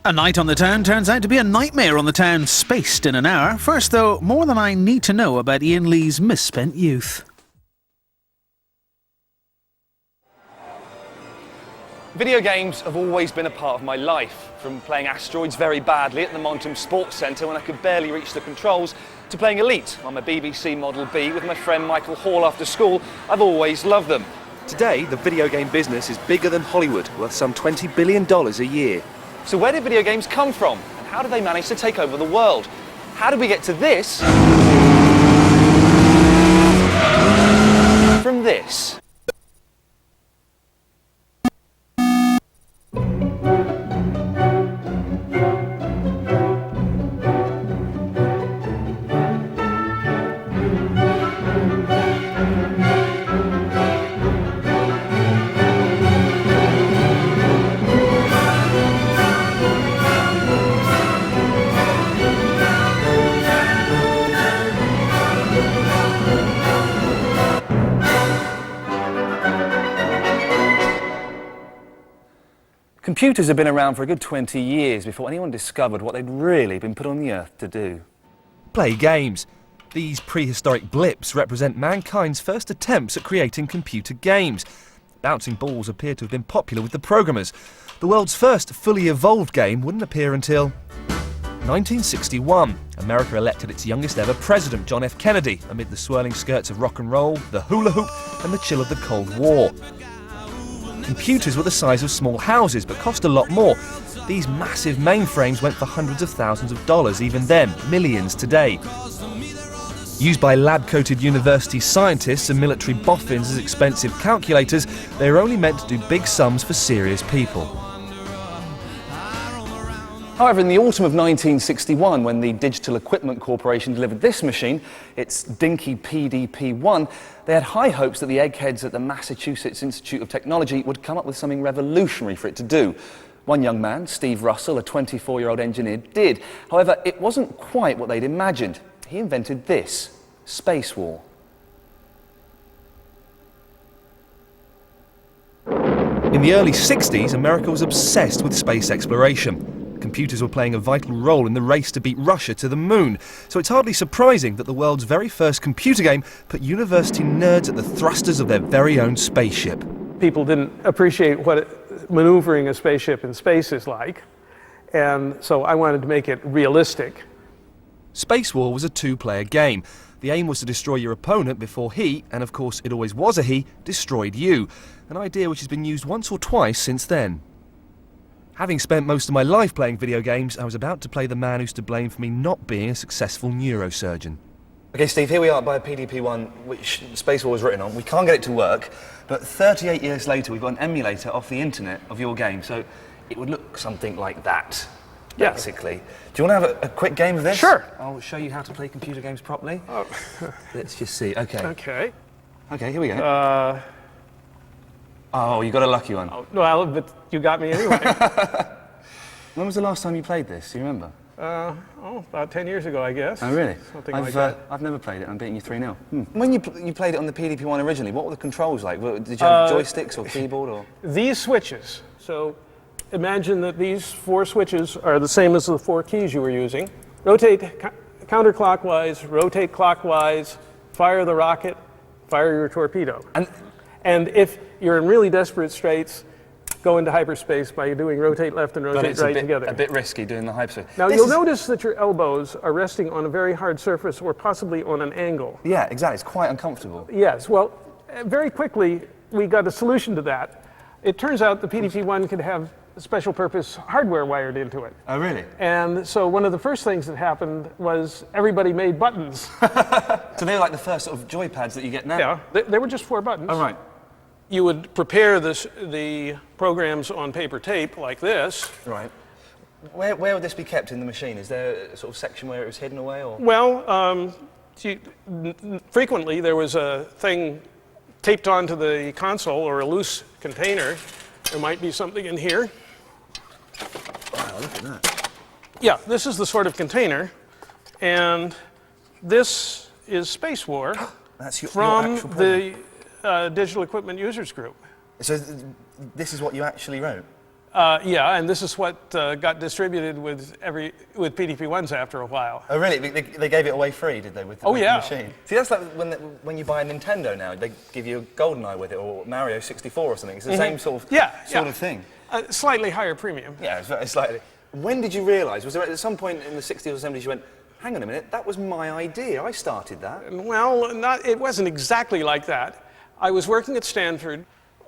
A night on the town turns out to be a nightmare on the town, spaced in an hour. First though, more than I need to know about Iain Lee's misspent youth. Video games have always been a part of my life, from playing asteroids very badly at the Montum Sports Centre when I could barely reach the controls, to playing Elite on my BBC Model B with my friend Michael Hall after school. I've always loved them. Today, the video game business is bigger than Hollywood, worth some $20 billion a year. So where did video games come from? And how did they manage to take over the world? How did we get to this from this? Computers have been around for a good 20 years before anyone discovered what they'd really been put on the earth to do. Play games. These prehistoric blips represent mankind's first attempts at creating computer games. Bouncing balls appear to have been popular with the programmers. The world's first fully evolved game wouldn't appear until 1961. America elected its youngest ever president, John F. Kennedy, amid the swirling skirts of rock and roll, the hula hoop and the chill of the Cold War. Computers were the size of small houses, but cost a lot more. These massive mainframes went for hundreds of thousands of dollars, even then, millions today. Used by lab-coated university scientists and military boffins as expensive calculators, they were only meant to do big sums for serious people. However, in the autumn of 1961, when the Digital Equipment Corporation delivered this machine, its dinky PDP-1, they had high hopes that the eggheads at the Massachusetts Institute of Technology would come up with something revolutionary for it to do. One young man, Steve Russell, a 24-year-old engineer, did. However, it wasn't quite what they'd imagined. He invented this: Space War. In the early 60s, America was obsessed with space exploration. Computers were playing a vital role in the race to beat Russia to the moon, so it's hardly surprising that the world's very first computer game put university nerds at the thrusters of their very own spaceship. People didn't appreciate what maneuvering a spaceship in space is like, and so I wanted to make it realistic. Space War was a two-player game. The aim was to destroy your opponent before he, and of course it always was a he, destroyed you. An idea which has been used once or twice since then. Having spent most of my life playing video games, I was about to play the man who's to blame for me not being a successful neurosurgeon. Okay, Steve, here we are by a PDP-1, which Space War was written on. We can't get it to work, but 38 years later, we've got an emulator off the internet of your game, so it would look something like that, basically. Do you want to have a quick game of this? Sure. I'll show you how to play computer games properly. Oh. Let's just see. Okay. Okay. Okay, here we go. Oh, you got a lucky one. Oh, well, but you got me anyway. When was the last time you played this? Do you remember? About 10 years ago, I guess. Oh, really? Something like that. I've never played it. I'm beating you 3-0. When you played it on the PDP-1 originally, what were the controls like? Did you have joysticks or keyboard or? These switches. So imagine that these 4 switches are the same as the 4 keys you were using. Rotate counterclockwise, rotate clockwise, fire the rocket, fire your torpedo. And if you're in really desperate straits, go into hyperspace by doing rotate left and rotate right together. A bit risky doing the hyperspace. Now you'll notice that your elbows are resting on a very hard surface or possibly on an angle. Yeah, exactly. It's quite uncomfortable. Yes, well, very quickly we got a solution to that. It turns out the PDP-1 could have special purpose hardware wired into it. Oh, really? And so one of the first things that happened was everybody made buttons. So they were like the first sort of joypads that you get now? Yeah, they were just 4 buttons. Oh, right. You would prepare the programs on paper tape like this. Right. Where would this be kept in the machine? Is there a sort of section where it was hidden away, or? Well, frequently there was a thing taped onto the console or a loose container. There might be something in here. Wow, look at that. Yeah, this is the sort of container, and this is Space War. That's your from actual program. the Digital Equipment Users Group. So this is what you actually wrote? Yeah, and this is what got distributed with PDP-1s after a while. Oh, really? They gave it away free, did they, with the machine? See, that's like when you buy a Nintendo now, they give you a GoldenEye with it, or Mario 64 or something. It's the same sort of thing. Slightly higher premium. Yeah, it's slightly. When did you realise? Was there at some point in the 60s or 70s you went, hang on a minute, that was my idea, I started that? Well, it wasn't exactly like that. I was working at Stanford.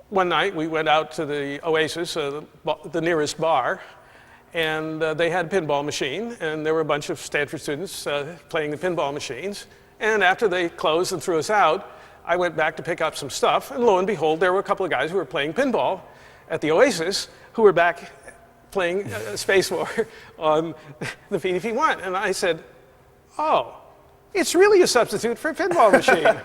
One night we went out to the Oasis, the nearest bar, and they had a pinball machine, and there were a bunch of Stanford students playing the pinball machines. And after they closed and threw us out, I went back to pick up some stuff, and lo and behold, there were a couple of guys who were playing pinball at the Oasis who were back playing Space War on the PDP-1. And I said, oh, it's really a substitute for a pinball machine.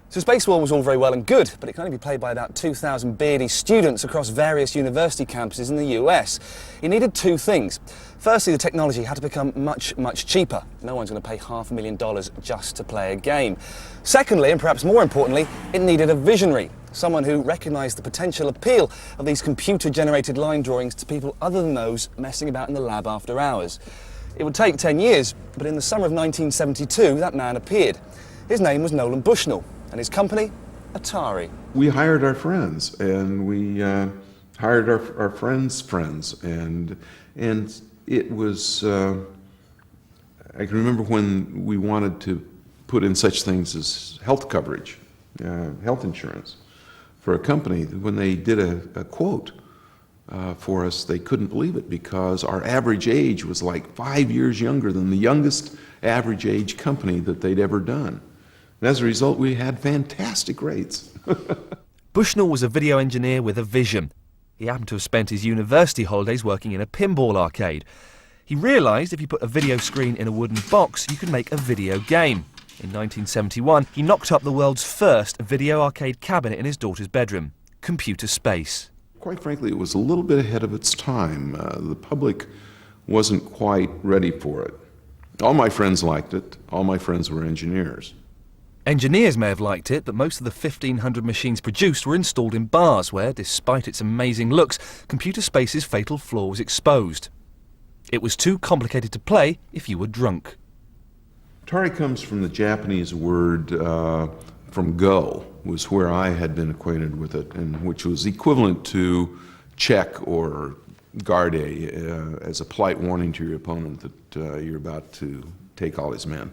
So Space War was all very well and good, but it can only be played by about 2,000 beardy students across various university campuses in the US. It needed two things. Firstly, the technology had to become much, much cheaper. No one's going to pay $500,000 just to play a game. Secondly, and perhaps more importantly, it needed a visionary, someone who recognised the potential appeal of these computer-generated line drawings to people other than those messing about in the lab after hours. It would take 10 years, but in the summer of 1972, that man appeared. His name was Nolan Bushnell, and his company, Atari. We hired our friends, and we hired our friends' friends, and it was, I can remember when we wanted to put in such things as health coverage, health insurance for a company. When they did a quote for us, they couldn't believe it because our average age was like 5 years younger than the youngest average age company that they'd ever done. And as a result, we had fantastic rates. Bushnell was a video engineer with a vision. He happened to have spent his university holidays working in a pinball arcade. He realised if you put a video screen in a wooden box, you could make a video game. In 1971, he knocked up the world's first video arcade cabinet in his daughter's bedroom, Computer Space. Quite frankly, it was a little bit ahead of its time. The public wasn't quite ready for it. All my friends liked it. All my friends were engineers. Engineers may have liked it, but most of the 1,500 machines produced were installed in bars where, despite its amazing looks, Computer Space's fatal flaw was exposed. It was too complicated to play if you were drunk. Atari comes from the Japanese word from go, was where I had been acquainted with it, and which was equivalent to check or garde as a polite warning to your opponent that you're about to take all his men.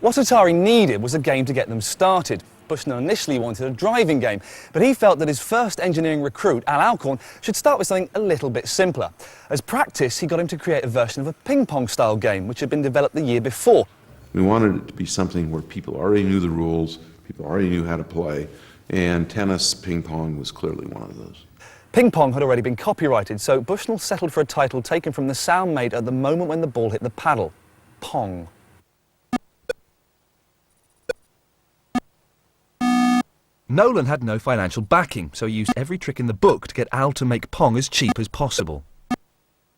What Atari needed was a game to get them started. Bushnell initially wanted a driving game, but he felt that his first engineering recruit, Al Alcorn, should start with something a little bit simpler. As practice, he got him to create a version of a ping-pong-style game, which had been developed the year before. We wanted it to be something where people already knew the rules, people already knew how to play, and tennis, ping-pong was clearly one of those. Ping-pong had already been copyrighted, so Bushnell settled for a title taken from the sound made at the moment when the ball hit the paddle. Pong. Nolan had no financial backing, so he used every trick in the book to get Al to make Pong as cheap as possible.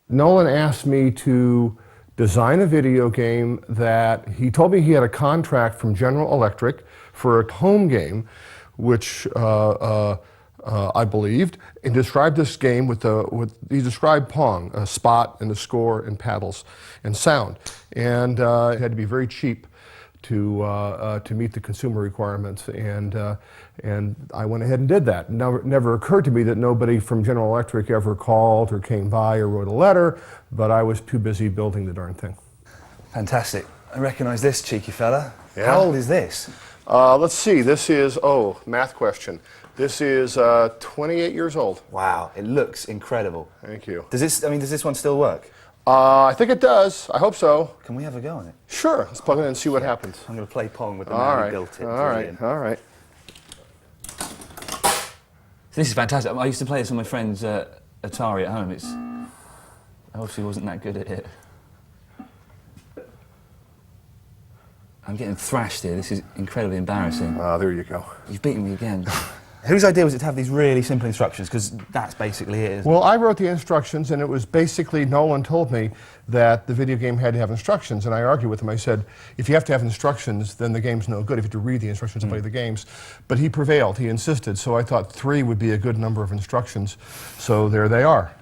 Nolan asked me to design a video game that he told me he had a contract from General Electric for a home game, which I believed, and described this game he described Pong, a spot and a score and paddles and sound, and it had to be very cheap to meet the consumer requirements, and I went ahead and did that. Never occurred to me that nobody from General Electric ever called or came by or wrote a letter, but I was too busy building the darn thing. Fantastic. I recognise this cheeky fella. Yeah. How old is this? Let's see, this is, math question. This is 28 years old. Wow, it looks incredible. Thank you. Does this one still work? I think it does. I hope so. Can we have a go on it? Sure. Let's plug it in and see what happens. I'm going to play Pong with the man who built it. All right. So this is fantastic. I used to play this on my friend's Atari at home. I obviously wasn't that good at it. I'm getting thrashed here. This is incredibly embarrassing. There you go. You've beaten me again. Whose idea was it to have these really simple instructions? Because that's basically it, isn't it? Well, I wrote the instructions, and it was basically Nolan told me that the video game had to have instructions, and I argued with him. I said, if you have to have instructions, then the game's no good if you have to read the instructions and play the games. But he prevailed, he insisted, so I thought 3 would be a good number of instructions. So there they are.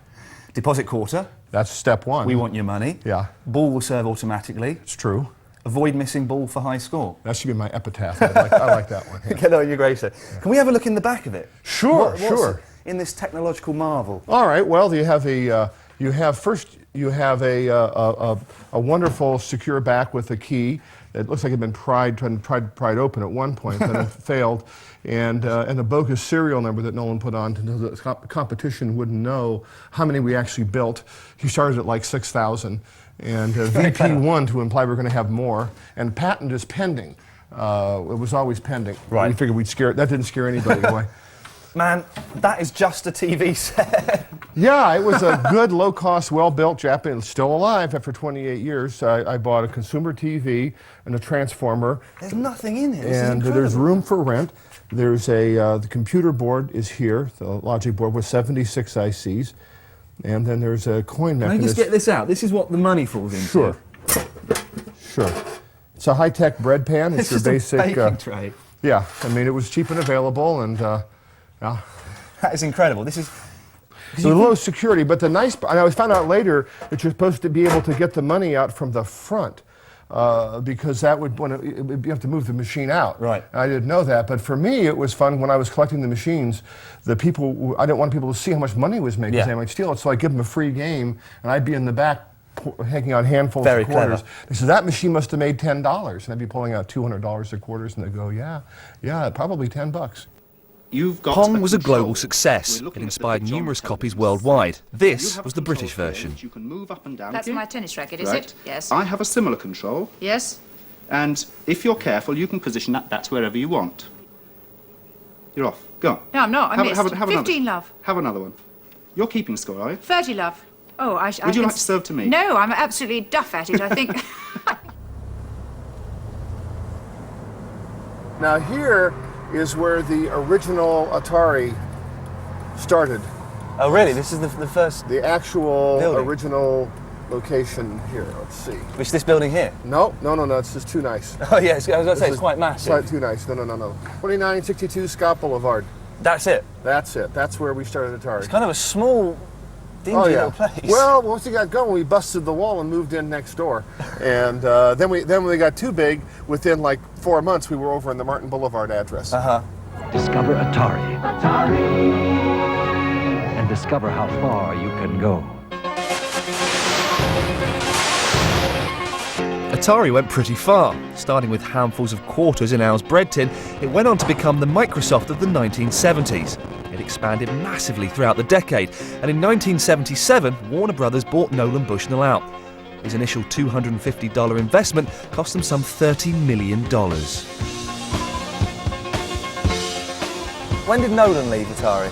Deposit quarter. That's step 1. We want your money. Yeah. Ball will serve automatically. It's true. Avoid missing ball for high score. That should be my epitaph. I like that one. Yeah. Get on your grave, sir. Can we have a look in the back of it? Sure, What's sure. in this technological marvel? All right. Well, you have a wonderful secure back with a key. It looks like it had been tried open at one point, but it failed. And a bogus serial number that Nolan put on to know that the competition wouldn't know how many we actually built. He started at like 6,000. And VP1 to imply we're going to have more. And patent is pending. It was always pending. Right. We figured we'd scare it. That didn't scare anybody away. Man, that is just a TV set. Yeah, it was a good, low-cost, well-built Japanese, still alive after 28 years. I bought a consumer TV and a transformer. There's nothing in it. This is And incredible. there's room for rent. There's the computer board is here, the logic board with 76 ICs. And then there's a coin Can I mechanism. just get this out? This is what the money falls into. Sure. Sure. It's a high-tech bread pan. It's your just a basic... baking tray. Yeah, I mean, it was cheap and available, and yeah. That is incredible. This is... There's a low security, but the nice... And I found out later that you're supposed to be able to get the money out from the front. Because that would, you have to move the machine out. Right. And I didn't know that, but for me it was fun when I was collecting the machines. I didn't want people to see how much money was made because they might steal it, so I'd give them a free game, and I'd be in the back hanging out handfuls Very of quarters. clever. They said, that machine must have made $10, and I'd be pulling out $200 of quarters, and they'd go, yeah, probably $10. Pong was a global success. It inspired numerous copies worldwide. This was the British version. You can move up and down. That's my tennis racket, is Right. it? Yes. I have a similar control, Yes. and if you're careful, you can position that's wherever you want. You're off. Go on. No, I'm not. I missed. Have 15, another. love. Have another one. You're keeping score, are you? 30, love. Oh, Would you like to serve to me? No, I'm absolutely duff at it, I think. Now here is where the original Atari started. Oh, really? This is the first... The actual Building. original location here. Let's see. Which, this building here? No, it's just too nice. Oh, yes. I was going to say, it's quite massive. It's too nice. No. 2962 Scott Boulevard. That's it. That's it. That's where we started Atari. It's kind of a small, dingy little place. Well, once we got going, we busted the wall and moved in next door. And then when we got too big, within like 4 months, we were over in the Martin Boulevard address. Discover Atari. And discover how far you can go. Atari went pretty far. Starting with handfuls of quarters in Al's bread tin, it went on to become the Microsoft of the 1970s. It expanded massively throughout the decade, and in 1977, Warner Brothers bought Nolan Bushnell out. His initial $250 investment cost them some $30 million. When did Nolan leave Atari?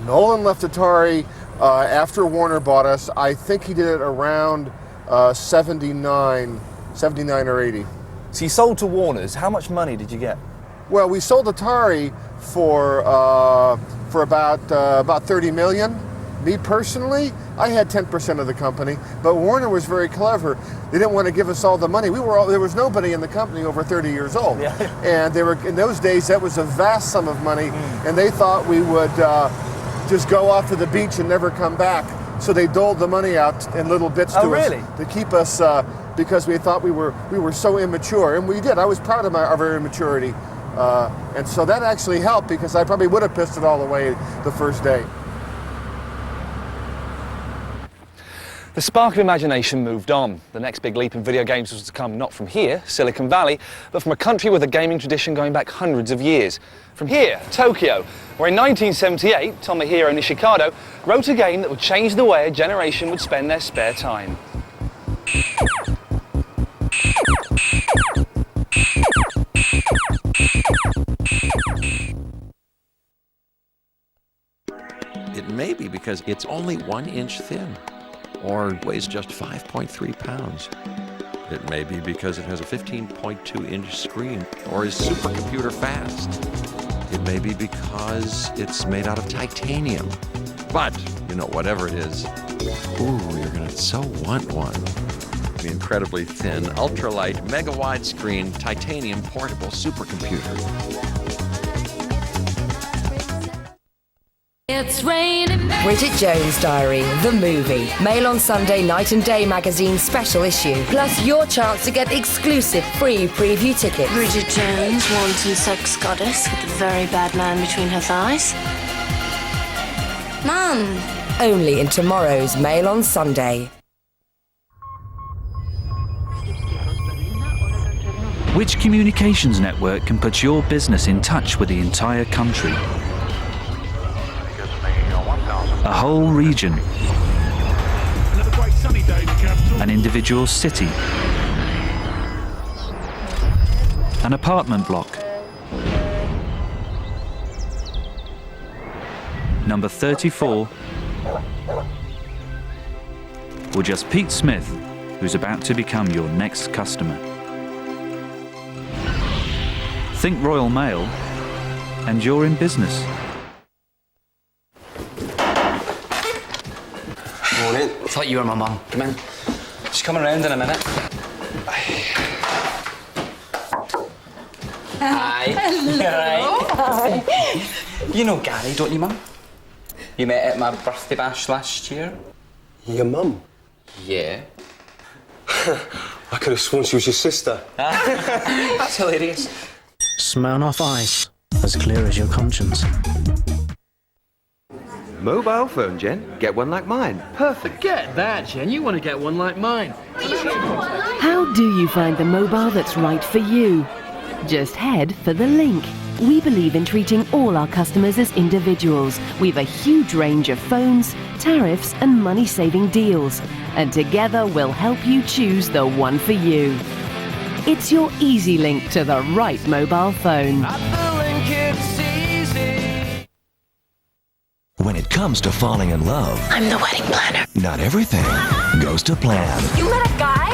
Nolan left Atari after Warner bought us. I think he did it around 79 or 80. So you sold to Warner's. How much money did you get? Well, we sold Atari for about 30 million. Me personally, I had 10% of the company, but Warner was very clever. They didn't want to give us all the money. There was nobody in the company over 30 years old, and they were in those days. That was a vast sum of money, and they thought we would just go off to the beach and never come back. So they doled the money out in little bits to us to keep us because we thought we were so immature, and we did. I was proud of our immaturity, and so that actually helped because I probably would have pissed it all away the first day. The spark of imagination moved on. The next big leap in video games was to come not from here, Silicon Valley, but from a country with a gaming tradition going back hundreds of years. From here, Tokyo, where in 1978, Tomohiro Nishikado wrote a game that would change the way a generation would spend their spare time. It may be because it's only 1 inch thin, or weighs just 5.3 pounds. It may be because it has a 15.2-inch screen, or is supercomputer fast. It maybe because it's made out of titanium. But, you know, whatever it is, ooh, you're gonna so want one. The incredibly thin, ultralight, mega widescreen, titanium portable supercomputer. It's raining. Bridget Jones' Diary, the movie. Mail on Sunday Night and Day magazine special issue. Plus your chance to get exclusive free preview tickets. Bridget Jones, wanton sex goddess with a very bad man between her thighs. Mum! Only in tomorrow's Mail on Sunday. Which communications network can put your business in touch with the entire country? A whole region, an individual city, an apartment block. Number 34, or just Pete Smith, who's about to become your next customer. Think Royal Mail, and you're in business. Morning. Thought you were my mum. Come in. She's coming around in a minute. Hi. Hello. Hi. You know Gary, don't you, Mum? You met at my birthday bash last year. Your mum? Yeah. I could have sworn she was your sister. That's hilarious. Smirnoff Ice, as clear as your conscience. Mobile phone, Jen. Get one like mine. Perfect. Forget that, Jen. You want to get one like mine. How do you find the mobile that's right for you? Just head for the link. We believe in treating all our customers as individuals. We've a huge range of phones, tariffs and money-saving deals. And together we'll help you choose the one for you. It's your easy link to the right mobile phone. When it comes to falling in love, I'm the wedding planner. not everything goes to plan. You met a guy?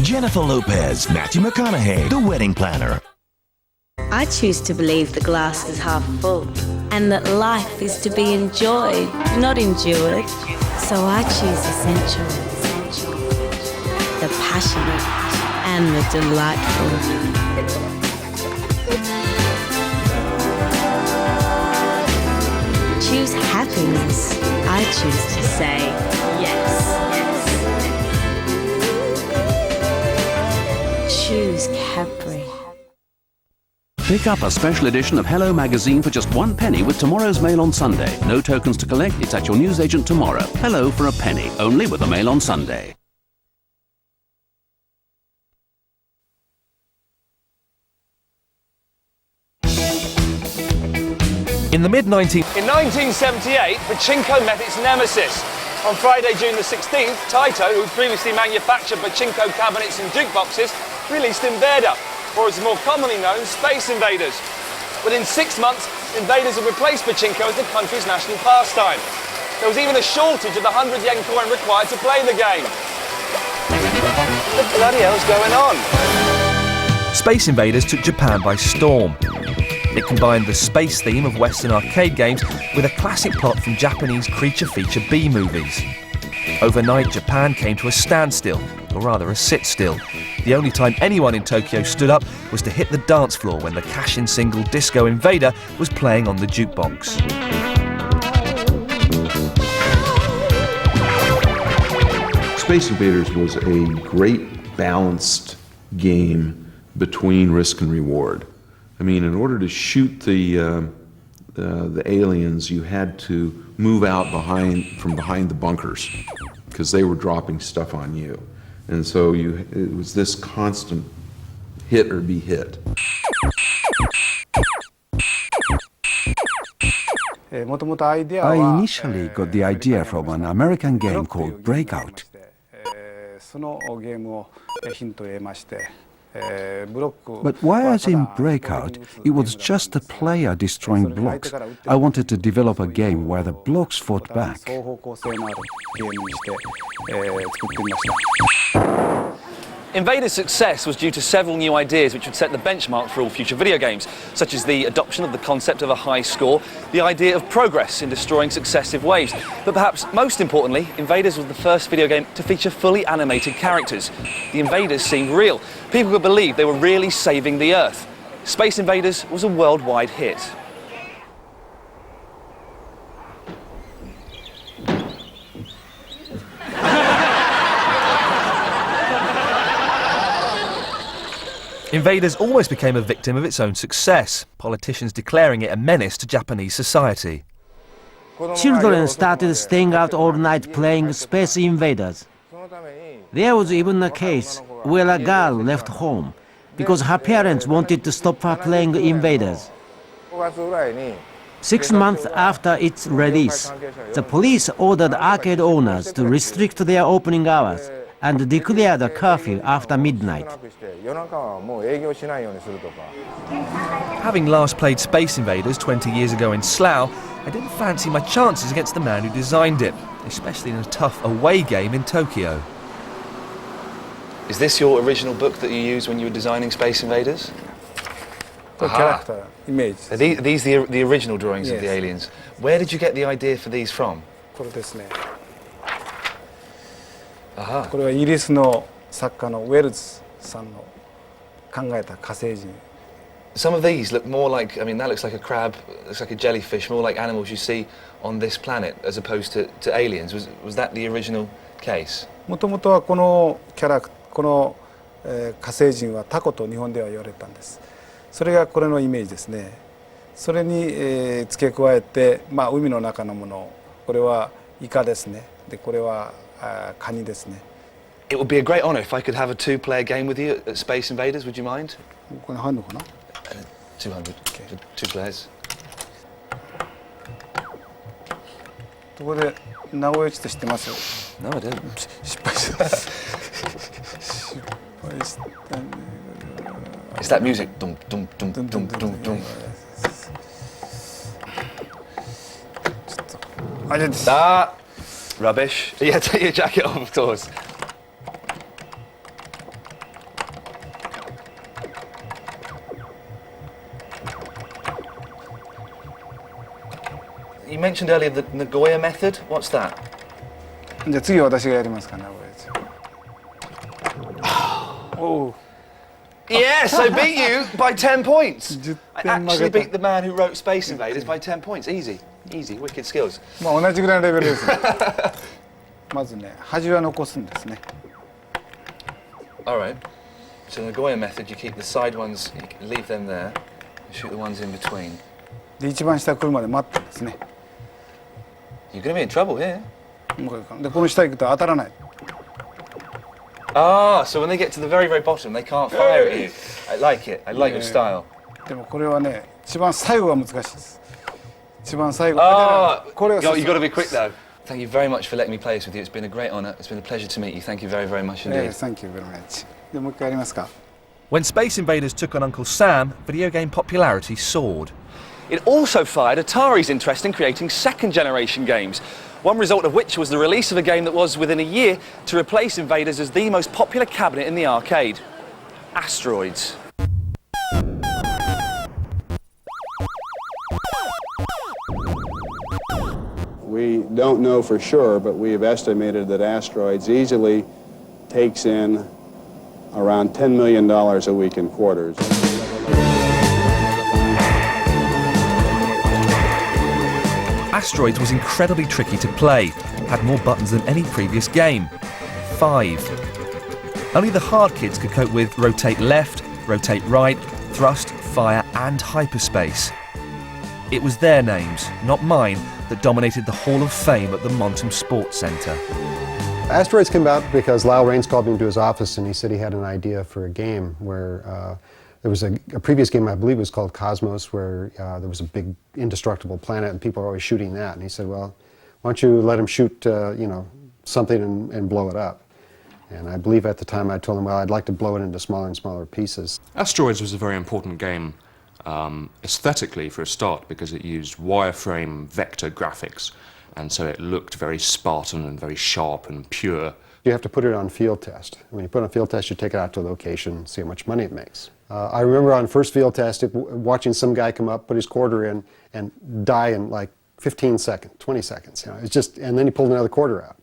Jennifer Lopez, Matthew McConaughey, the wedding planner. I choose to believe the glass is half full and that life is to be enjoyed, not endured. So I choose essential, the passionate and the delightful. Choose happiness. I choose to say yes. Choose Capri. Pick up a special edition of Hello magazine for just 1 penny with tomorrow's Mail on Sunday. No tokens to collect. It's at your newsagent tomorrow. Hello for a penny, only with the Mail on Sunday. In the mid-19... In 1978, pachinko met its nemesis. On Friday, June the 16th, Taito, who previously manufactured pachinko cabinets and jukeboxes, released Invader, or as more commonly known, Space Invaders. Within 6 months, Invaders had replaced pachinko as the country's national pastime. There was even a shortage of the 100 yen coin required to play the game. What the bloody hell's going on? Space Invaders took Japan by storm. It combined the space theme of Western arcade games with a classic plot from Japanese creature feature B-movies. Overnight, Japan came to a standstill, or rather a sit-still. The only time anyone in Tokyo stood up was to hit the dance floor when the cash-in single Disco Invader was playing on the jukebox. Space Invaders was a great balanced game between risk and reward. I mean, in order to shoot the aliens, you had to move out from behind the bunkers because they were dropping stuff on you, and so it was this constant hit or be hit. I initially got the idea from an American game called Breakout. But whereas in Breakout, it was just the player destroying blocks, I wanted to develop a game where the blocks fought back. Invader's success was due to several new ideas which would set the benchmark for all future video games, such as the adoption of the concept of a high score, the idea of progress in destroying successive waves. But perhaps most importantly, Invaders was the first video game to feature fully animated characters. The invaders seemed real. People could believe they were really saving the Earth. Space Invaders was a worldwide hit. Invaders almost became a victim of its own success, politicians declaring it a menace to Japanese society. Children started staying out all night playing Space Invaders. There was even a case where a girl left home because her parents wanted to stop her playing Invaders. 6 months after its release, the police ordered arcade owners to restrict their opening hours and declared a curfew after midnight. Having last played Space Invaders 20 years ago in Slough, I didn't fancy my chances against the man who designed it, especially in a tough away game in Tokyo. Is this your original book that you used when you were designing Space Invaders? Character image. Are these the original drawings of the aliens? Where did you get the idea for these from? これですね。これはイギリスの作家のウェルズさんの考えた火星人。Some of these look more like, I mean, that looks like a crab, looks like a jellyfish, more like animals you see on this planet as opposed to aliens. Was that the original case? もともとはこのこの火星人はタコと日本では言われたんです。それがこれのイメージですね。それに付け加えて、まあ海の中のもの、これはイカですね。でこれはカニですね。It would be a great honor if I could have a two-player game with you at Space Invaders. Would you mind? これ入るのかな？200. Okay. 2 players. ここで名古屋って知ってますよ。No, I don't. 失敗した。失敗したね。It's that music. Dum dum dum dum dum dum. あれです。Rubbish. Yeah, take your jacket off, of course. You mentioned earlier the Nagoya method. What's that? じゃあ次は私がやりますかね。Oh. Yes, I beat you by 10 points. I actually beat the man who wrote Space Invaders by 10 points. Easy, easy, wicked skills. まあ同じぐらいのレベルですね。まずね、端は残すんですね。All right. So the Nagoya method, you keep the side ones, you leave them there, you shoot the ones in between. で一番下来るまで待ってんですね。You're going to be in trouble here. でこの下行くと当たらない。Ah, so when they get to the very, very bottom, they can't fire at you. I like it. I like your style. でもこれはね、一番最後が難しいです。一番最後。これは。You've got to be quick though. Thank you very much for letting me play this with you. It's been a great honour. It's been a pleasure to meet you. Thank you very, very much indeed. Thank you very much. でもう一回やりますか。When Space Invaders took on Uncle Sam, video game popularity soared. It also fired Atari's interest in creating second-generation games, one result of which was the release of a game that was, within a year, to replace Invaders as the most popular cabinet in the arcade. Asteroids. We don't know for sure, but we have estimated that Asteroids easily takes in around $10 million a week in quarters. Asteroids was incredibly tricky to play, had more buttons than any previous game. 5. Only the hard kids could cope with rotate left, rotate right, thrust, fire and hyperspace. It was their names, not mine, that dominated the Hall of Fame at the Montum Sports Centre. Asteroids came about because Lyle Raines called me to his office and he said he had an idea for a game where there was a previous game, I believe it was called Cosmos, where there was a big indestructible planet and people were always shooting that. And he said, well, why don't you let him shoot, you know, something and blow it up? And I believe at the time I told him, well, I'd like to blow it into smaller and smaller pieces. Asteroids was a very important game aesthetically for a start because it used wireframe vector graphics, and so it looked very Spartan and very sharp and pure. You have to put it on field test. When you put it on field test, you take it out to a location, see how much money it makes. I remember on first field test watching some guy come up, put his quarter in, and die in like 15 seconds, 20 seconds. You know, it's just, and then he pulled another quarter out.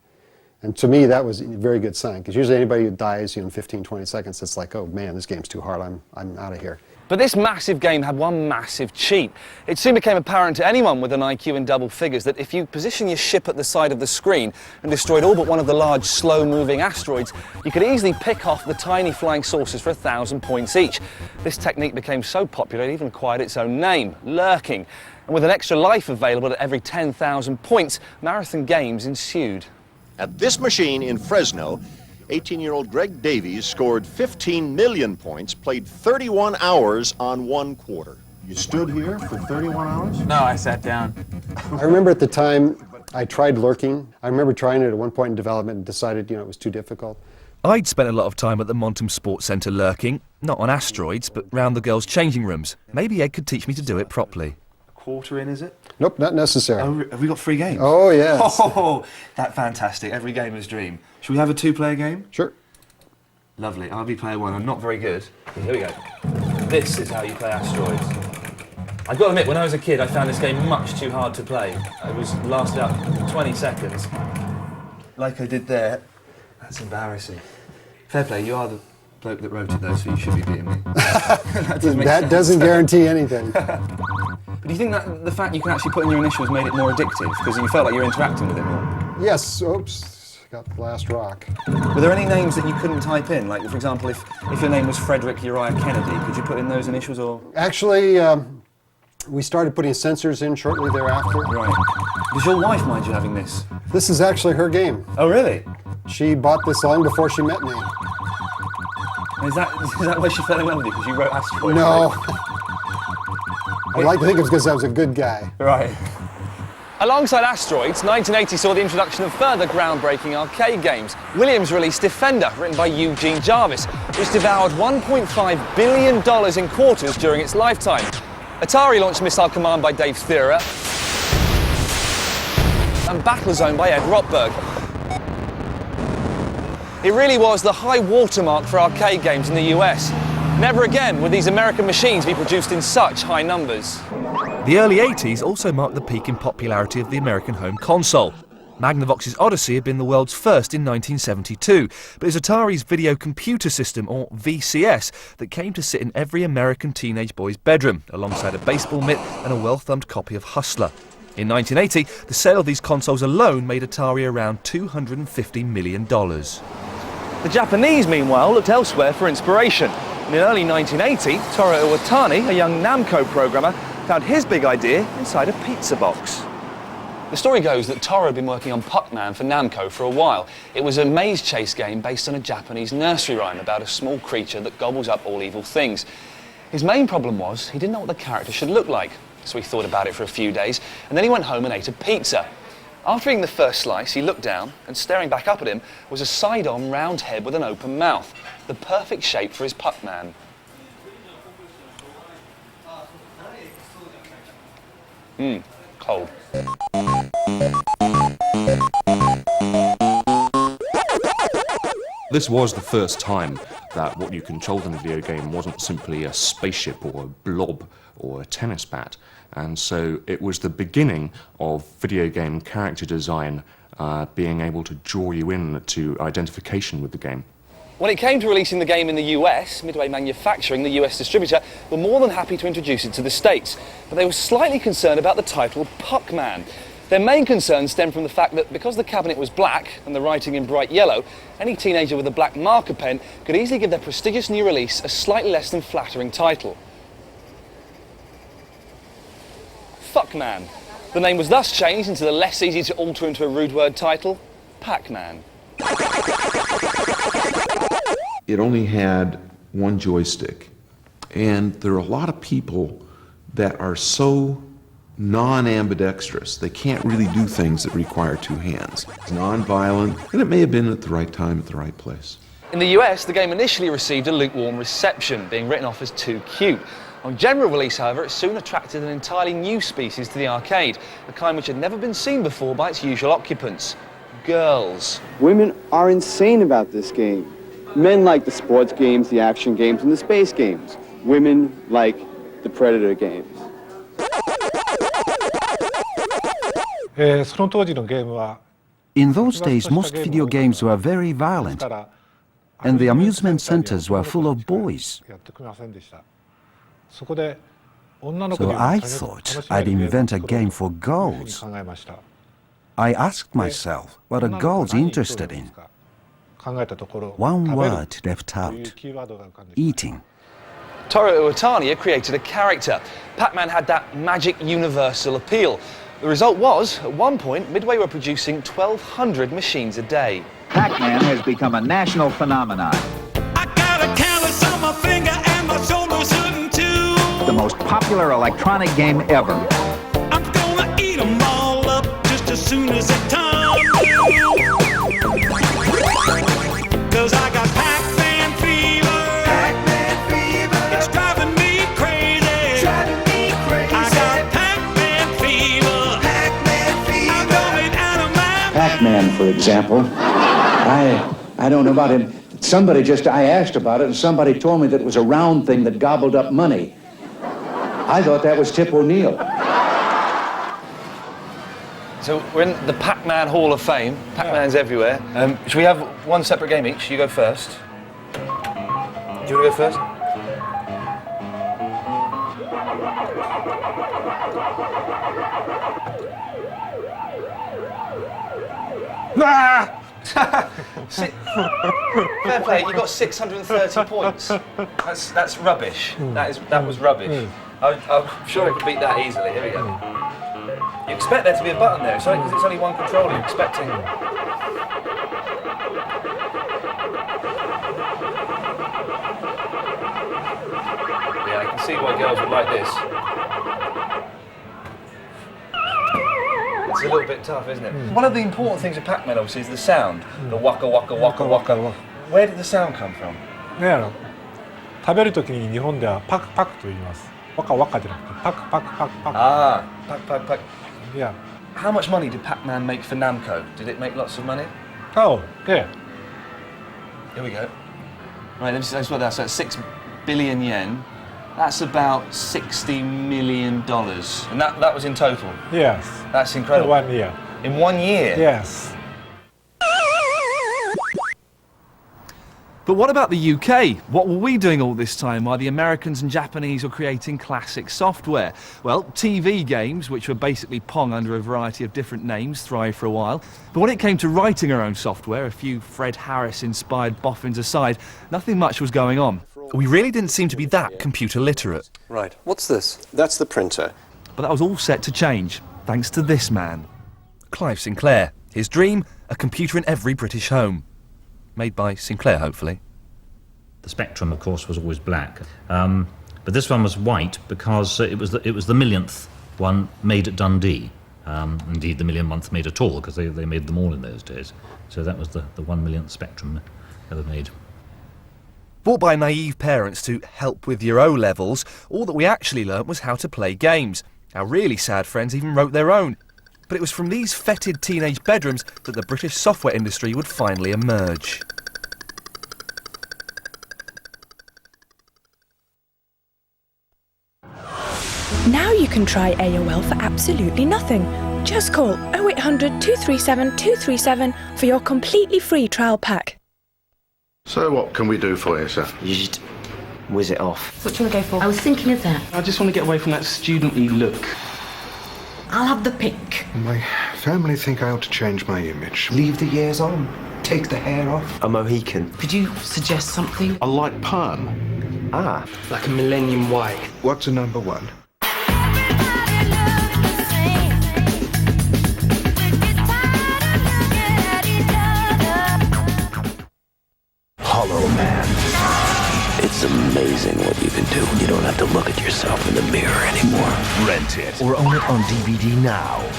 And to me, that was a very good sign, because usually anybody who dies in 15, 20 seconds, it's like, oh man, this game's too hard, I'm out of here. But this massive game had one massive cheat. It soon became apparent to anyone with an IQ in double figures that if you position your ship at the side of the screen and destroyed all but one of the large, slow-moving asteroids, you could easily pick off the tiny flying saucers for 1,000 points each. This technique became so popular it even acquired its own name, lurking. And with an extra life available at every 10,000 points, marathon games ensued. At this machine in Fresno, 18-year-old Greg Davies scored 15 million points, played 31 hours on 1 quarter. You stood here for 31 hours? No, I sat down. I remember at the time I tried lurking. I remember trying it at one point in development and decided, it was too difficult. I'd spent a lot of time at the Montum Sports Centre lurking, not on asteroids, but round the girls' changing rooms. Maybe Ed could teach me to do it properly. Quarter in, is it? Nope, not necessary. Oh, have we got 3 games? Oh, yes. Oh, that's fantastic. Every gamer's dream. Should we have a 2-player game? Sure. Lovely. I'll be player 1. I'm not very good. Here we go. This is how you play asteroids. I've got to admit, when I was a kid, I found this game much too hard to play. It lasted up 20 seconds. Like I did there. That's embarrassing. Fair play, you are the bloke that wrote it though, so you should be beating me. That doesn't guarantee anything. But do you think that the fact you can actually put in your initials made it more addictive? Because you felt like you were interacting with it more? Yes. Oops. Got the last rock. Were there any names that you couldn't type in? Like, for example, if your name was Frederick Uriah Kennedy, could you put in those initials or...? Actually, we started putting sensors in shortly thereafter. Right. Does your wife mind you having this? This is actually her game. Oh, really? She bought this long before she met me. Is that why she fell in love with you? Because you wrote asteroids? No. I'd like to think it's because I was a good guy. Right. Alongside Asteroids, 1980 saw the introduction of further groundbreaking arcade games. Williams released Defender, written by Eugene Jarvis, which devoured $1.5 billion in quarters during its lifetime. Atari launched Missile Command by Dave Thurer and Battlezone by Ed Rotberg. It really was the high watermark for arcade games in the US. Never again would these American machines be produced in such high numbers. The early 80s also marked the peak in popularity of the American home console. Magnavox's Odyssey had been the world's first in 1972, but it was Atari's Video Computer System, or VCS, that came to sit in every American teenage boy's bedroom, alongside a baseball mitt and a well-thumbed copy of Hustler. In 1980, the sale of these consoles alone made Atari around $250 million. The Japanese, meanwhile, looked elsewhere for inspiration. In early 1980, Toru Iwatani, a young Namco programmer, found his big idea inside a pizza box. The story goes that Toru had been working on Puckman for Namco for a while. It was a maze chase game based on a Japanese nursery rhyme about a small creature that gobbles up all evil things. His main problem was he didn't know what the character should look like, so he thought about it for a few days, and then he went home and ate a pizza. After eating the first slice, he looked down, and staring back up at him was a side-on round head with an open mouth, the perfect shape for his Puckman. Cold. This was the first time that what you controlled in a video game wasn't simply a spaceship or a blob or a tennis bat. And so it was the beginning of video game character design being able to draw you in to identification with the game. When it came to releasing the game in the US, Midway Manufacturing, the US distributor, were more than happy to introduce it to the States, but they were slightly concerned about the title Puckman. Their main concern stemmed from the fact that because the cabinet was black and the writing in bright yellow, any teenager with a black marker pen could easily give their prestigious new release a slightly less than flattering title. Fuckman. The name was thus changed into the less easy to alter into a rude word title, Pac-Man. It only had one joystick, and there are a lot of people that are so non-ambidextrous. They can't really do things that require two hands. It's non-violent, and it may have been at the right time, at the right place. In the US, the game initially received a lukewarm reception, being written off as too cute. On general release, however, it soon attracted an entirely new species to the arcade, a kind which had never been seen before by its usual occupants: girls. Women are insane about this game. Men like the sports games, the action games, and the space games. Women like the Predator games. In those days, most video games were very violent, and the amusement centers were full of boys. So I thought I'd invent a game for girls. I asked myself, what are girls interested in? One word left out: eating. Toru Iwatani created a character. Pac-Man had that magic universal appeal. The result was, at one point, Midway were producing 1,200 machines a day. Pac-Man has become a national phenomenon. I got a callus on my finger and my shoulder's hurting too. The most popular electronic game ever. I'm gonna eat them all up just as soon as it time. 'Cause I got Pac-Man fever. Pac-Man fever. It's driving me crazy. Driving me crazy. I got Pac-Man fever. Pac-Man fever. I'm going out of my Pac-Man, for example. I don't know about him. I asked about it, and somebody told me that it was a round thing that gobbled up money. I thought that was Tip O'Neill. So we're in the Pac-Man Hall of Fame. Pac-Man's everywhere. Should we have one separate game each? You go first. Do you want to go first? Fair play, you got 630 points. That's rubbish. That was rubbish. I'm sure I could beat that easily. Here we go. You expect there to be a button there, sorry, because it's only one controller. You're expecting. Yeah, I can see why girls would like this. It's a little bit tough, isn't it? One of the important things of Pac-Man, obviously, is the sound. The waka waka waka waka. Where did the sound come from? 食べるときに日本ではパクパクと言います。ワカワカじゃなくてパクパクパクパク。Ah, pac pac pac. Yeah. How much money did Pac-Man make for Namco? Did it make lots of money? Oh, yeah. Here we go. Right, let's see what that's. So 6 billion yen. That's about $60 million. And that was in total? Yes. That's incredible. In 1 year. In 1 year? Yes. But what about the UK? What were we doing all this time while the Americans and Japanese were creating classic software? Well, TV games, which were basically Pong under a variety of different names, thrived for a while. But when it came to writing our own software, a few Fred Harris-inspired boffins aside, nothing much was going on. We really didn't seem to be that computer literate. Right, what's this? That's the printer. But that was all set to change, thanks to this man. Clive Sinclair. His dream, a computer in every British home. Made by Sinclair, hopefully. The Spectrum, of course, was always black. But this one was white because it was the millionth one made at Dundee. Indeed, the millionth made at all, because they made them all in those days. So that was the 1 millionth Spectrum ever made. Bought by naive parents to help with your O-levels, all that we actually learnt was how to play games. Our really sad friends even wrote their own. But it was from these fetid teenage bedrooms that the British software industry would finally emerge. Now you can try AOL for absolutely nothing. Just call 0800 237 237 for your completely free trial pack. So what can we do for you, sir? You just whiz it off. What do you want to go for? I was thinking of that. I just want to get away from that student-y look. I'll have the pink. My family think I ought to change my image. Leave the years on. Take the hair off. A Mohican. Could you suggest something? A light perm. Ah. Like a Millennium Y. What's a number one? Hollow Man. It's amazing. amazing what you can do when you don't have to look at yourself in the mirror anymore. Rent it or own it on DVD now.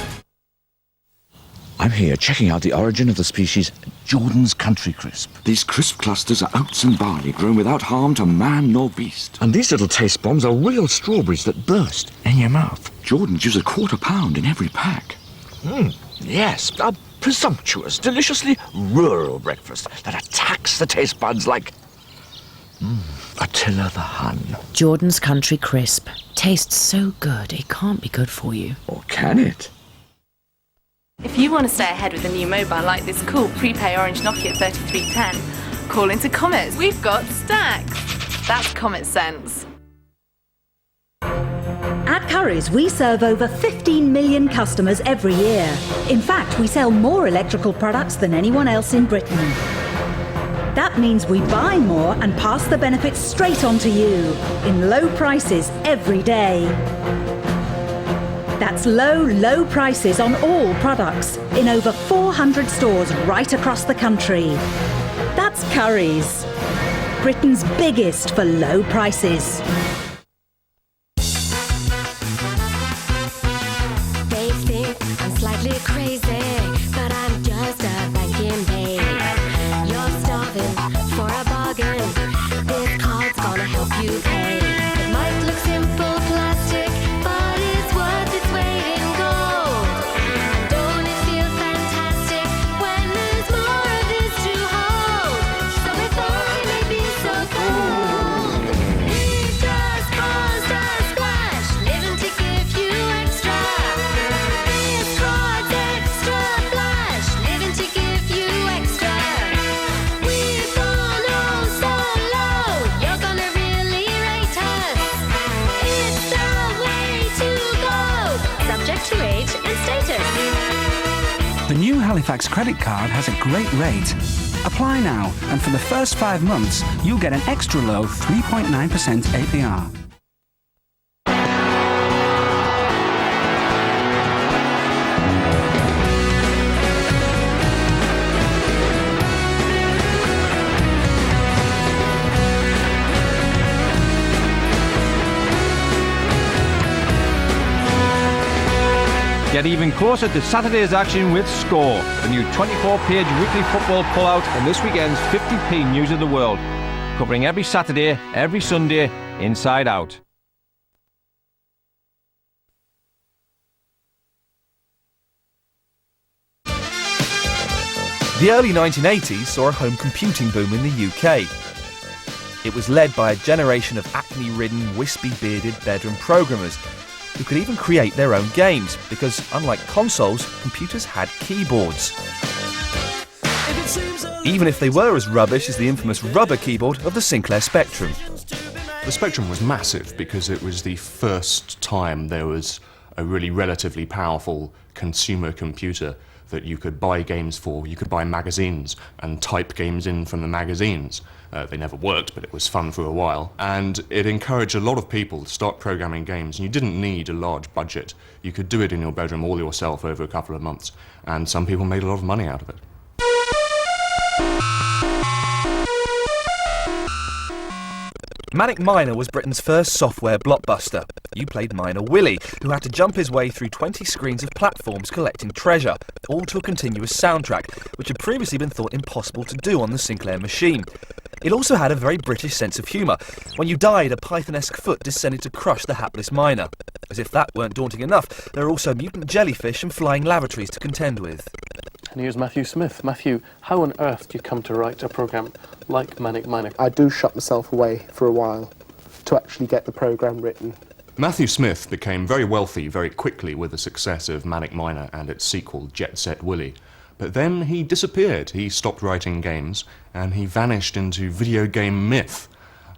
I'm here checking out the origin of the species Jordan's Country Crisp. These crisp clusters are oats and barley grown without harm to man nor beast. And these little taste bombs are real strawberries that burst in your mouth. Jordan's use a quarter pound in every pack. Yes, a presumptuous, deliciously rural breakfast that attacks the taste buds like Attila the Hun. Jordan's Country Crisp. Tastes so good, it can't be good for you. Or can it? If you want to stay ahead with a new mobile like this cool prepay orange Nokia 3310, call into Comet. We've got stacks. That's Comet Sense. At Currys, we serve over 15 million customers every year. In fact, we sell more electrical products than anyone else in Britain. That means we buy more and pass the benefits straight on to you in low prices every day. That's low, low prices on all products in over 400 stores right across the country. That's Currys, Britain's biggest for low prices. They think I'm slightly crazy, but I'm just a banking babe. You're starving for a bargain. This card's gonna help you pay. It might look simple plastic, but it's worth its weight in gold. And don't it feel fantastic when there's more of this to hold? So we thought it may be so cold. We just caused a splash, living to give you extra. This card's extra flash, living to give you extra. We've gone oh so low, you're gonna really rate us. It's the way to go, subject to age and status. The new Halifax credit card has a great rate. Apply now, and for the first 5 months, you'll get an extra low 3.9% APR. Get even closer to Saturday's action with Score, the new 24-page weekly football pullout and this weekend's 50p News of the World, covering every Saturday, every Sunday, inside out. The early 1980s saw a home computing boom in the UK. It was led by a generation of acne-ridden, wispy-bearded bedroom programmers who could even create their own games, because unlike consoles, computers had keyboards. Even if they were as rubbish as the infamous rubber keyboard of the Sinclair Spectrum. The Spectrum was massive because it was the first time there was a really relatively powerful consumer computer that you could buy games for. You could buy magazines and type games in from the magazines. They never worked, but it was fun for a while. And it encouraged a lot of people to start programming games, and you didn't need a large budget. You could do it in your bedroom all yourself over a couple of months, and some people made a lot of money out of it. Manic Miner was Britain's first software blockbuster. You played Miner Willie, who had to jump his way through 20 screens of platforms collecting treasure, all to a continuous soundtrack, which had previously been thought impossible to do on the Sinclair machine. It also had a very British sense of humour. When you died, a Python-esque foot descended to crush the hapless miner. As if that weren't daunting enough, there are also mutant jellyfish and flying lavatories to contend with. And here's Matthew Smith. Matthew, how on earth do you come to write a programme like Manic Miner? I do shut myself away for a while to actually get the programme written. Matthew Smith became very wealthy very quickly with the success of Manic Miner and its sequel, Jet Set Willy. But then he disappeared. He stopped writing games and he vanished into video game myth.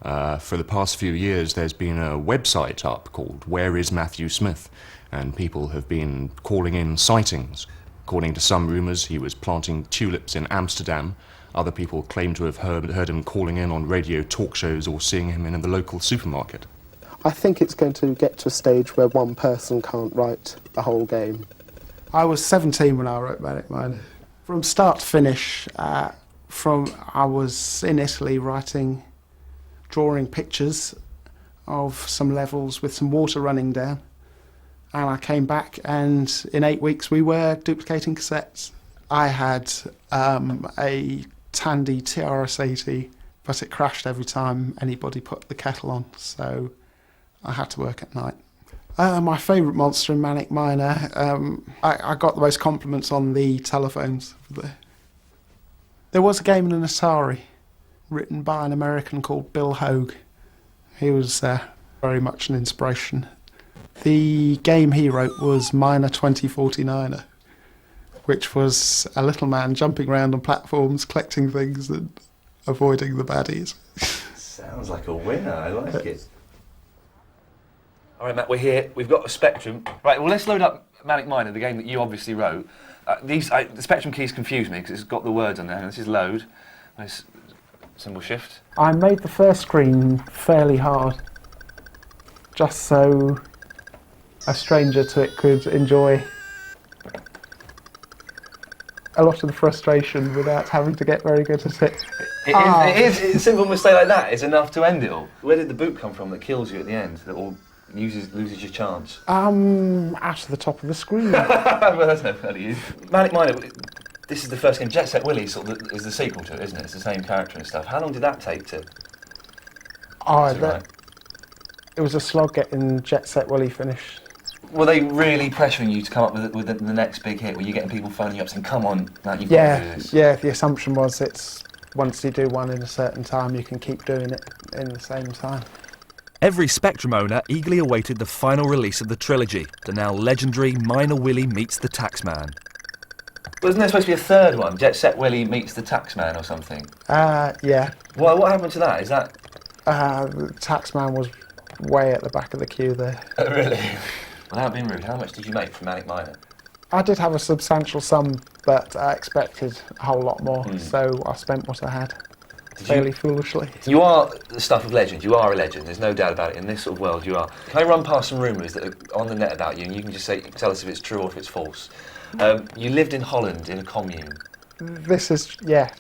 For the past few years there's been a website up called Where is Matthew Smith? And people have been calling in sightings. According to some rumours, he was planting tulips in Amsterdam. Other people claim to have heard him calling in on radio talk shows or seeing him in the local supermarket. I think it's going to get to a stage where one person can't write a whole game. I was 17 when I wrote Manic Miner. From start to finish, I was in Italy writing drawing pictures of some levels with some water running down. And I came back, and in 8 weeks we were duplicating cassettes. I had a Tandy TRS-80, but it crashed every time anybody put the kettle on, so I had to work at night. My favourite monster in Manic Miner, I got the most compliments on the telephones. There was a game in an Atari written by an American called Bill Hogue. He was very much an inspiration. The game he wrote was Miner 2049er, which was a little man jumping around on platforms, collecting things and avoiding the baddies. Sounds like a winner, I like it. All right, Matt, we're here. We've got a Spectrum. Right, well, let's load up Manic Miner, the game that you obviously wrote. The Spectrum keys confuse me because it's got the words on there. This is load. Let's symbol shift. I made the first screen fairly hard, just so a stranger to it could enjoy a lot of the frustration without having to get very good at it. It is a simple mistake like that is enough to end it all. Where did the boot come from that kills you at the end, that all loses your chance? Out of the top of the screen. Well, that's no fair to you. Manic Miner, this is the first game. Jet Set Willy is the sequel to it, isn't it? It's the same character and stuff. How long did that take to... It was a slog getting Jet Set Willy finished. Were they really pressuring you to come up with the next big hit? Were you getting people phoning you up saying, come on, Matt, you've got to do this? Yeah, the assumption was it's once you do one in a certain time, you can keep doing it in the same time. Every Spectrum owner eagerly awaited the final release of the trilogy, the now legendary Miner Willy Meets the Taxman. Wasn't there supposed to be a third one, Jet Set Willy Meets the Taxman or something? Yeah. Well, what happened to that? Is that... The Taxman was way at the back of the queue there. Oh, really? Without being rude, how much did you make from Manic Miner? I did have a substantial sum, but I expected a whole lot more, so I spent what I had, fairly foolishly. You are the stuff of legend. You are a legend. There's no doubt about it. In this sort of world, you are. Can I run past some rumours that are on the net about you, and you can just tell us if it's true or if it's false? You lived in Holland in a commune. This is, yeah.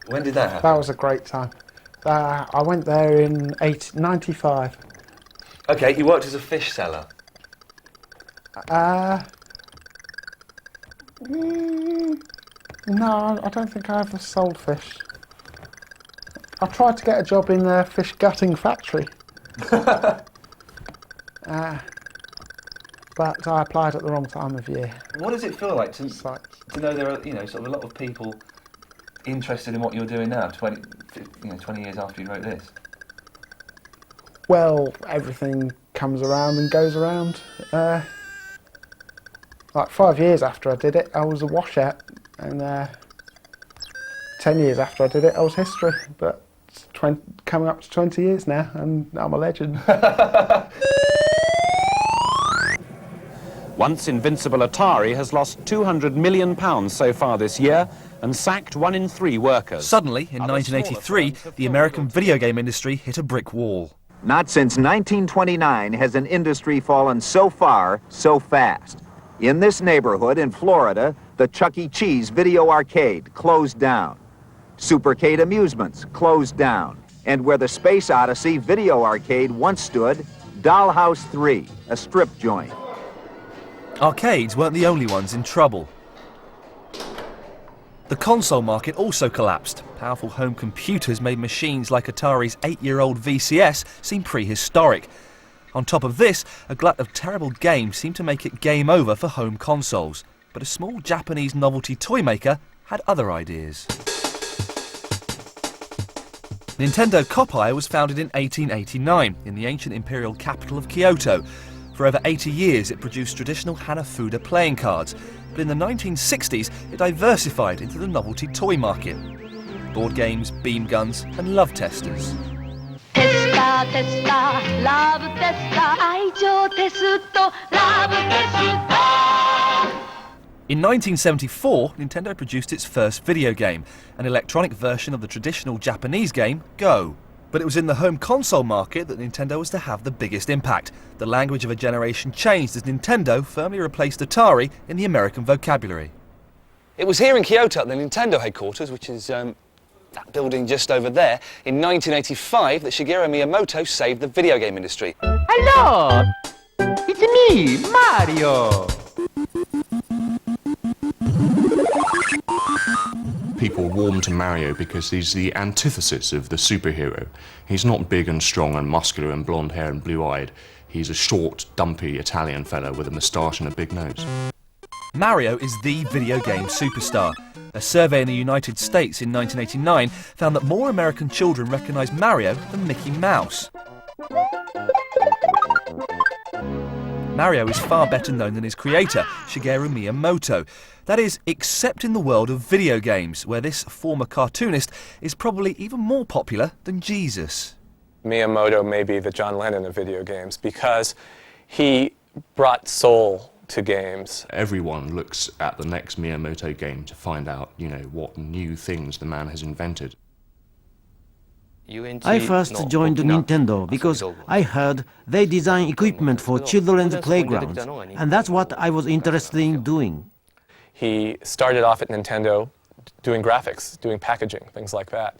When did that happen? That was a great time. I went there in 95. Okay, you worked as a fish seller. No, I don't think I ever sold fish. I tried to get a job in a fish gutting factory. But I applied at the wrong time of year. What does it feel like to know there are, sort of a lot of people interested in what you're doing now, 20 years after you wrote this? Well, everything comes around and goes around. Like 5 years after I did it, I was a washout, and 10 years after I did it, I was history. But coming up to 20 years now, and I'm a legend. Once invincible Atari has lost £200 million so far this year and sacked 1 in 3 workers. Suddenly, in 1983, the American video game industry hit a brick wall. Not since 1929 has an industry fallen so far, so fast. In this neighborhood in Florida, the Chuck E. Cheese Video Arcade closed down. Supercade Amusements closed down. And where the Space Odyssey Video Arcade once stood, Dollhouse 3, a strip joint. Arcades weren't the only ones in trouble. The console market also collapsed. Powerful home computers made machines like Atari's 8-year-old VCS seem prehistoric. On top of this, a glut of terrible games seemed to make it game over for home consoles. But a small Japanese novelty toy maker had other ideas. Nintendo Kopai was founded in 1889 in the ancient imperial capital of Kyoto. For over 80 years, it produced traditional Hanafuda playing cards. But in the 1960s, it diversified into the novelty toy market. Board games, beam guns, and love testers. Testa, testa, love testa, 愛情テスト, love testa. In 1974, Nintendo produced its first video game, an electronic version of the traditional Japanese game, Go. But it was in the home console market that Nintendo was to have the biggest impact. The language of a generation changed as Nintendo firmly replaced Atari in the American vocabulary. It was here in Kyoto at the Nintendo headquarters, which is that building just over there, in 1985 that Shigeru Miyamoto saved the video game industry. Hello! It's me, Mario! People warm to Mario because he's the antithesis of the superhero. He's not big and strong and muscular and blonde hair and blue-eyed. He's a short, dumpy Italian fella with a moustache and a big nose. Mario is the video game superstar. A survey in the United States in 1989 found that more American children recognise Mario than Mickey Mouse. Mario is far better known than his creator, Shigeru Miyamoto. That is, except in the world of video games, where this former cartoonist is probably even more popular than Jesus. Miyamoto may be the John Lennon of video games because he brought soul to games. Everyone looks at the next Miyamoto game to find out, what new things the man has invented. I first joined Nintendo because I heard they design equipment for children's playgrounds, and that's what I was interested in doing. He started off at Nintendo doing graphics, doing packaging, things like that.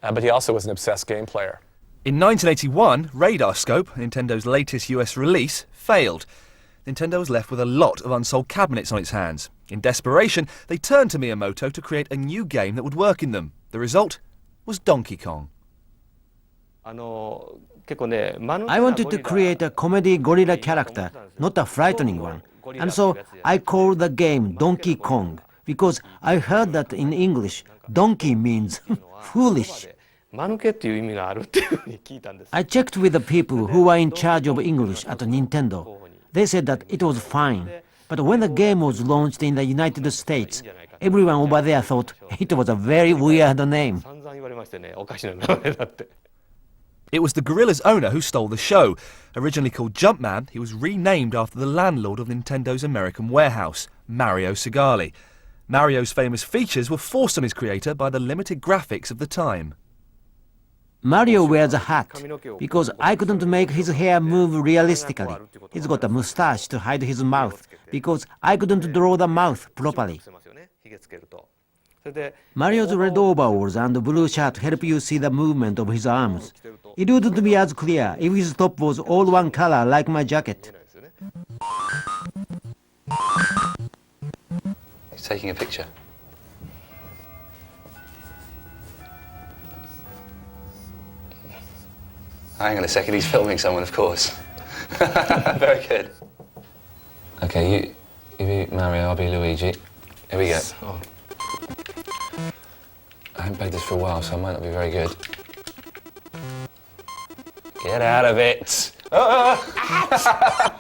But he also was an obsessed game player. In 1981, Radarscope, Nintendo's latest US release, failed. Nintendo was left with a lot of unsold cabinets on its hands. In desperation, they turned to Miyamoto to create a new game that would work in them. The result was Donkey Kong. I wanted to create a comedy gorilla character, not a frightening one. And so I called the game Donkey Kong, because I heard that in English, donkey means foolish. I checked with the people who were in charge of English at Nintendo. They said that it was fine. But when the game was launched in the United States, everyone over there thought it was a very weird name. It was the gorilla's owner who stole the show. Originally called Jumpman, he was renamed after the landlord of Nintendo's American warehouse, Mario Segale. Mario's famous features were forced on his creator by the limited graphics of the time. Mario wears a hat because I couldn't make his hair move realistically. He's got a mustache to hide his mouth because I couldn't draw the mouth properly. Mario's red overalls and blue shirt help you see the movement of his arms. It wouldn't be as clear if his top was all one color like my jacket. He's taking a picture. Hang on a second, he's filming someone, of course. Very good. Okay, you be Mario, I'll be Luigi. Here we go. Oh. I haven't played this for a while, so I might not be very good. Get out of it! Ah!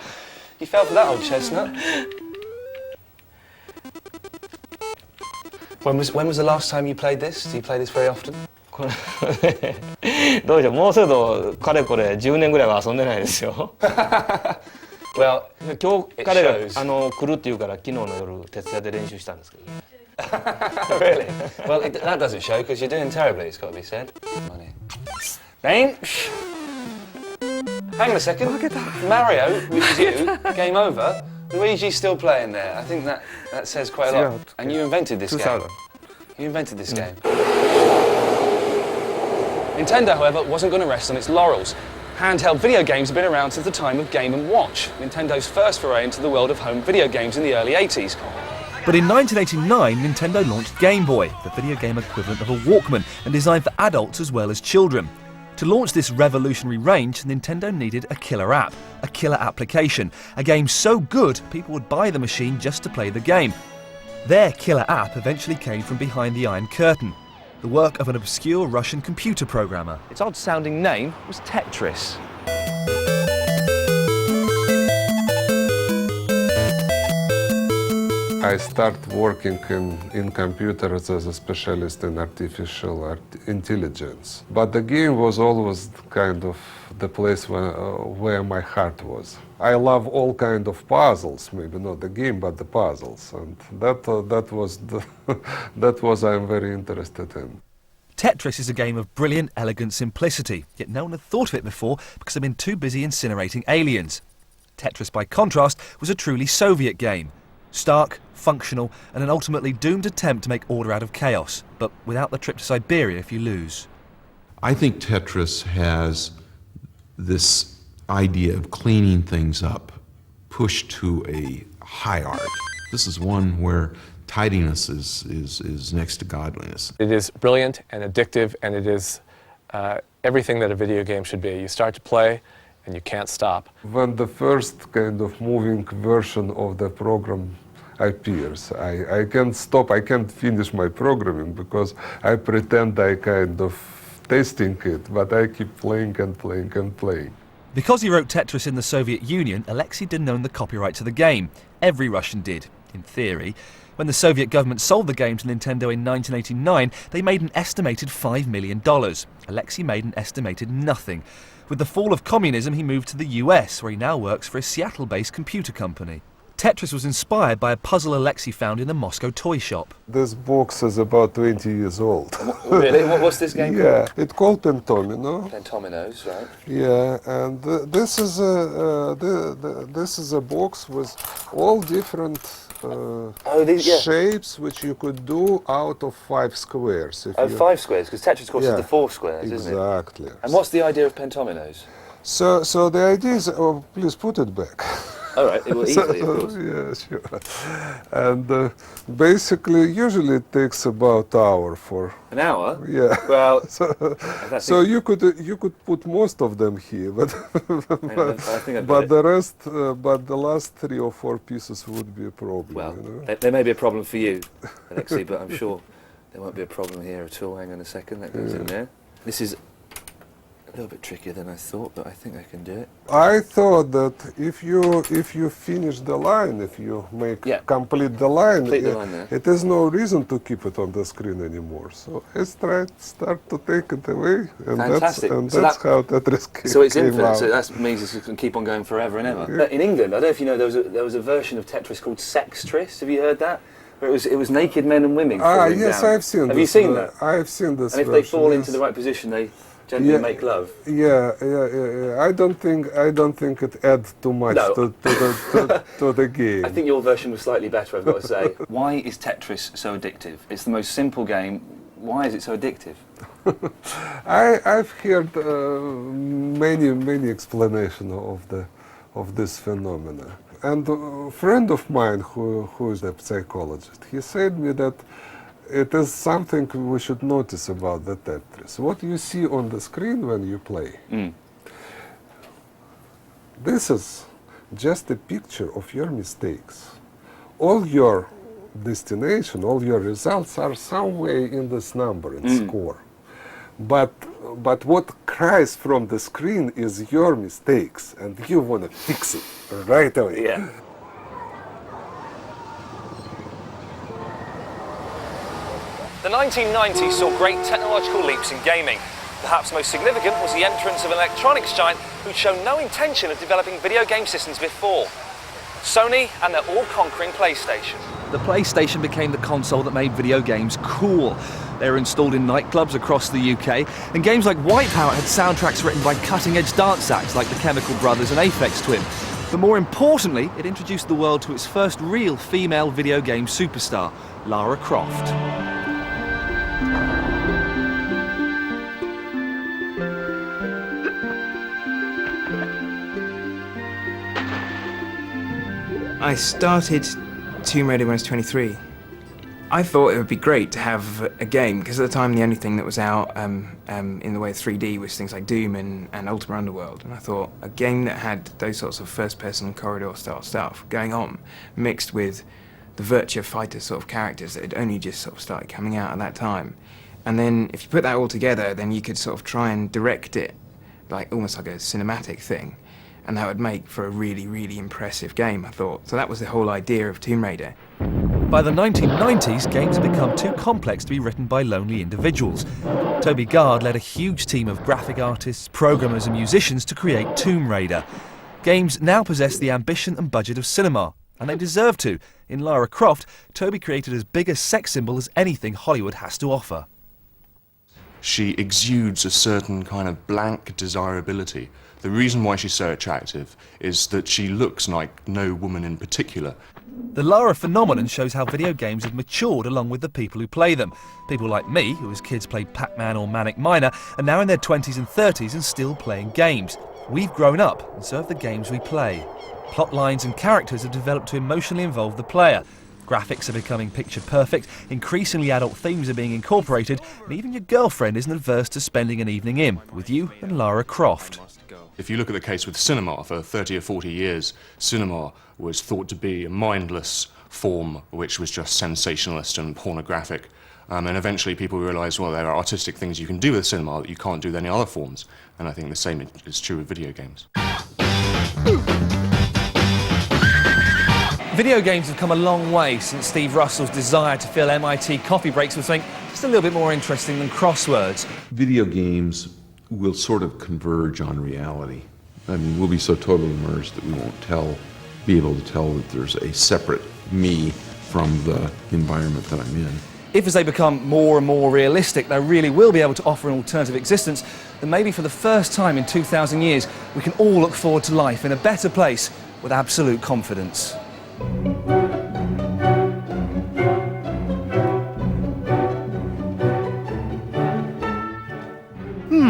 You fell for that, old chestnut. When was the last time you played this? Do you play this very often? どうでしょう、もうすぐかれこれ10年ぐらいは遊んでないですよ。Well, 今日彼が来るっていうから昨日の夜徹夜で練習したんですけど。Really? Well, that doesn't show because you're doing terribly, it's got to be said. Money. Bench. Hang on a second. Mario, which is you, game over. Luigi's still playing there. I think that says quite a lot. And you invented this game. You invented this game. Nintendo, however, wasn't going to rest on its laurels. Handheld video games have been around since the time of Game & Watch, Nintendo's first foray into the world of home video games in the early 80s. But in 1989, Nintendo launched Game Boy, the video game equivalent of a Walkman, and designed for adults as well as children. To launch this revolutionary range, Nintendo needed a killer app, a killer application, a game so good people would buy the machine just to play the game. Their killer app eventually came from behind the Iron Curtain, the work of an obscure Russian computer programmer. Its odd-sounding name was Tetris. I started working in computers as a specialist in artificial intelligence. But the game was always kind of the place where my heart was. I love all kind of puzzles, maybe not the game, but the puzzles. And that was I'm very interested in. Tetris is a game of brilliant, elegant simplicity, yet no one had thought of it before because they'd been too busy incinerating aliens. Tetris, by contrast, was a truly Soviet game. Stark, functional, and an ultimately doomed attempt to make order out of chaos, but without the trip to Siberia if you lose. I think Tetris has this idea of cleaning things up pushed to a high art. This is one where tidiness is next to godliness. It is brilliant and addictive, and it is everything that a video game should be. You start to play and you can't stop. When the first kind of moving version of the program appears, I can't stop, I can't finish my programming because I pretend I kind of tasting it, but I keep playing and playing and playing. Because he wrote Tetris in the Soviet Union, Alexei didn't own the copyright to the game. Every Russian did, in theory. When the Soviet government sold the game to Nintendo in 1989, they made an estimated $5 million. Alexei made an estimated nothing. With the fall of communism, he moved to the US, where he now works for a Seattle-based computer company. Tetris was inspired by a puzzle Alexei found in a Moscow toy shop. This box is about 20 years old. Really? What's this game called? It's called Pentomino. Pentominos, right? Yeah, and this is a box with all different shapes which you could do out of 5 squares. 5 squares, because Tetris, of course, is the 4 squares, isn't it? Exactly. And what's the idea of Pentominos? So the idea is, please put it back. All right, it will easily, of course. Yeah, sure. And basically, usually it takes about an hour for... An hour? Yeah. Well, so you could put most of them here, but the last 3 or 4 pieces would be a problem. Well, you know? there may be a problem for you, Alexei, but I'm sure there won't be a problem here at all. Hang on a second, that goes in there. This is a little bit trickier than I thought, but I think I can do it. I thought that if you finish the line, if you complete the line, it is no reason to keep it on the screen anymore. So I start to take it away, and Fantastic. that's how Tetris came out. So it's infinite. So that means it can keep on going forever and ever. Yeah. In England, I don't know if you know, there was a version of Tetris called Sextris. Have you heard that? Where it was naked men and women. Yes, down. I've seen this. Have you seen that? I've seen this. And if they fall into the right position, they generally make love. Yeah. I don't think it adds too much to the game. I think your version was slightly better, I've got to say. Why is Tetris so addictive? It's the most simple game. Why is it so addictive? I've heard many explanations of this phenomena. And a friend of mine who is a psychologist, he said me that it is something we should notice about the Tetris. What you see on the screen when you play, this is just a picture of your mistakes. All your destination, all your results are somewhere in this number, in score. But what cries from the screen is your mistakes, and you want to fix it right away. Yeah. The 1990s saw great technological leaps in gaming. Perhaps most significant was the entrance of an electronics giant who'd shown no intention of developing video game systems before. Sony and their all-conquering PlayStation. The PlayStation became the console that made video games cool. They were installed in nightclubs across the UK, and games like Wipeout had soundtracks written by cutting-edge dance acts like the Chemical Brothers and Aphex Twin. But more importantly, it introduced the world to its first real female video game superstar, Lara Croft. I started Tomb Raider when I was 23. I thought it would be great to have a game, because at the time the only thing that was out in the way of 3D was things like Doom and Ultima Underworld, and I thought a game that had those sorts of first-person corridor style stuff going on, mixed with the Virtua Fighter sort of characters that had only just sort of started coming out at that time. And then if you put that all together, then you could sort of try and direct it, like almost like a cinematic thing. And that would make for a really, really impressive game, I thought. So that was the whole idea of Tomb Raider. By the 1990s, games had become too complex to be written by lonely individuals. Toby Gard led a huge team of graphic artists, programmers and musicians to create Tomb Raider. Games now possess the ambition and budget of cinema, and they deserve to. In Lara Croft, Toby created as big a sex symbol as anything Hollywood has to offer. she exudes a certain kind of blank desirability. The reason why she's so attractive is that she looks like no woman in particular. The Lara phenomenon shows how video games have matured along with the people who play them. People like me, who as kids played Pac-Man or Manic Miner, are now in their 20s and 30s and still playing games. We've grown up, and so have the games we play. Plot lines and characters have developed to emotionally involve the player. Graphics are becoming picture perfect, increasingly adult themes are being incorporated, and even your girlfriend isn't averse to spending an evening in with you and Lara Croft. If you look at the case with cinema, for 30 or 40 years, cinema was thought to be a mindless form which was just sensationalist and pornographic. And eventually people realised, well, there are artistic things you can do with cinema that you can't do with any other forms. And I think the same is true with video games. Video games have come a long way since Steve Russell's desire to fill MIT coffee breaks with something just a little bit more interesting than crosswords. Video games will sort of converge on reality. I mean, we'll be so totally immersed that we won't be able to tell that there's a separate me from the environment that I'm in. If as they become more and more realistic, they really will be able to offer an alternative existence, then maybe for the first time in 2,000 years, we can all look forward to life in a better place with absolute confidence.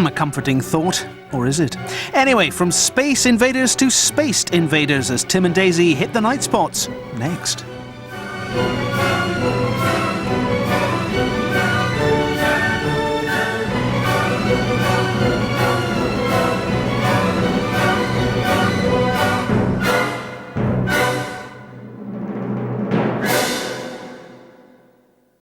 A comforting thought, or is it? Anyway, from space invaders to spaced invaders as Tim and Daisy hit the night spots. Next.